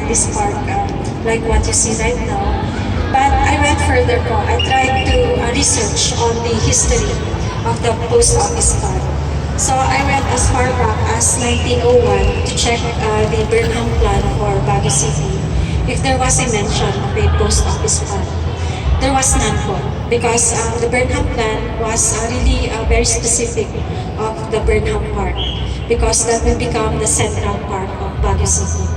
this park, like what you see right now. But I went further po. I tried to research on the history of the post office park. So I went as far back as 1901 to check the Burnham plan for Baguio City if there was a mention of a post office park. There was none po because the Burnham plan was really very specific of the Burnham Park because that will become the central park of Baguio City.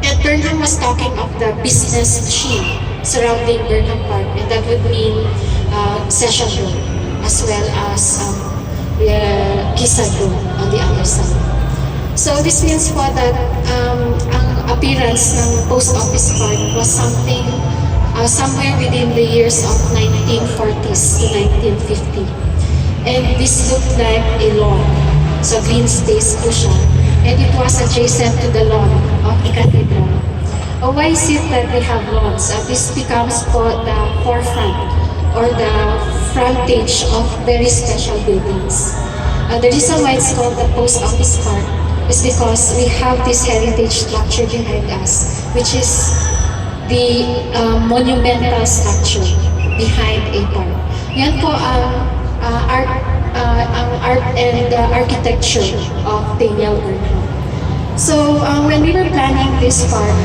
And Burnham was talking of the business machine surrounding Burnham Park, and that would mean Session Road as well as Kisad Road on the other side. So this means po that ang appearance ng post office park was something somewhere within the years of 1940s to 1950. And this looked like a lawn. So green space po siya. And it was adjacent to the lawn of the cathedral. Why is it that we have lawns? This becomes po the forefront or the frontage of very special buildings. The reason why it's called the post office park is because we have this heritage structure behind us, which is the monumental structure behind a park. Yan po ang art and architecture of Daniel Burnham. So when we were planning this park,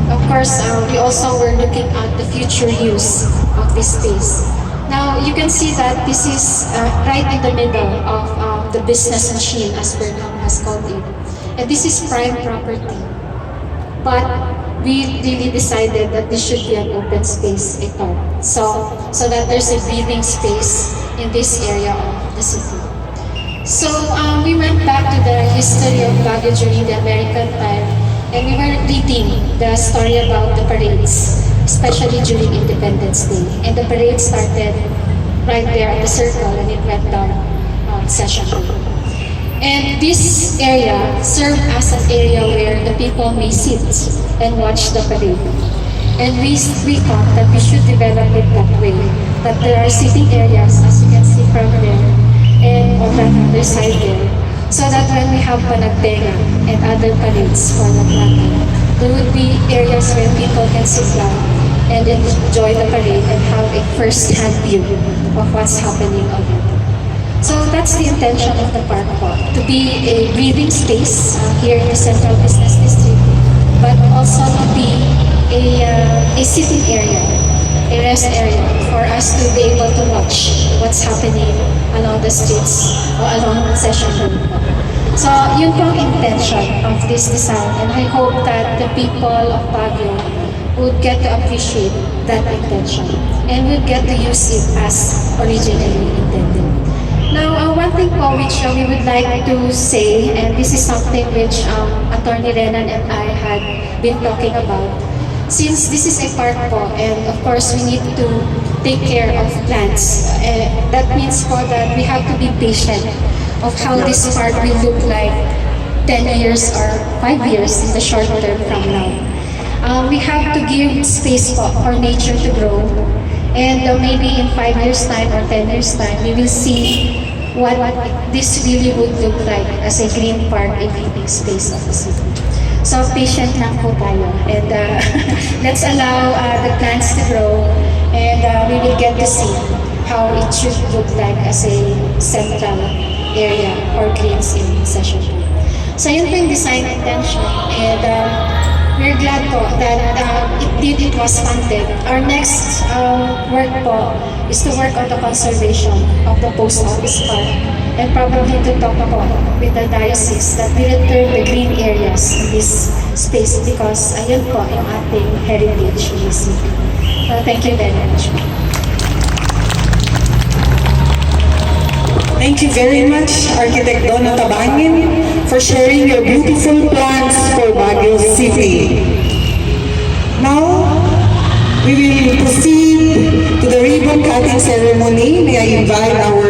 of course, we also were looking at the future use of this space. Now, you can see that this is right in the middle of the business machine, as Burnham has called it. And this is prime property. But we really decided that this should be an open space, a park. So that there's a breathing space in this area of the city. So we went back to the history of Baguio during the American time, and we were reading the story about the parades, especially during Independence Day. And the parade started right there at the circle, and it went down Session Road. And this area served as an area where the people may sit and watch the parade. And we thought that we should develop it that way, that there are sitting areas, as you can see from there, and on that other side there, so that when we have panagbenga and other parades for the planet, there would be areas where people can sit down and enjoy the parade and have a first-hand view of what's happening on it. So that's the intention of the park po, to be a breathing space here in the Central Business District, but also to be a sitting area, a rest area for us to be able to watch what's happening along the streets or along Session Road. So yun po ang intention of this design, and I hope that the people of Baguio would get to appreciate that intention and would get to use it as originally intended. Now, one thing po which we would like to say, and this is something which Attorney Renan and I had been talking about, since this is a park po, and of course we need to take care of plants, that means po that we have to be patient of how this park will look like 10 years or 5 years in the short term from now. We have to give space po for nature to grow, and maybe in 5 years time or 10 years time, we will see what this really would look like as a green park, a breathing space of the city. So patient lang po tayo, and let's allow the plants to grow, and we will get to see how it should look like as a central area or greens in Session Road. So yun po yung design intention, and we're glad po that it was funded. Our next work po is to work on the conservation of the post office park, and probably to talk po with the diocese that we return the green areas in this space, because ayun po yung ating heritage in this city. Thank you very much. Thank you very much, Architect Donna Tabangin, for sharing your beautiful plans for Baguio City. Now, we will proceed to the ribbon cutting ceremony. May I invite our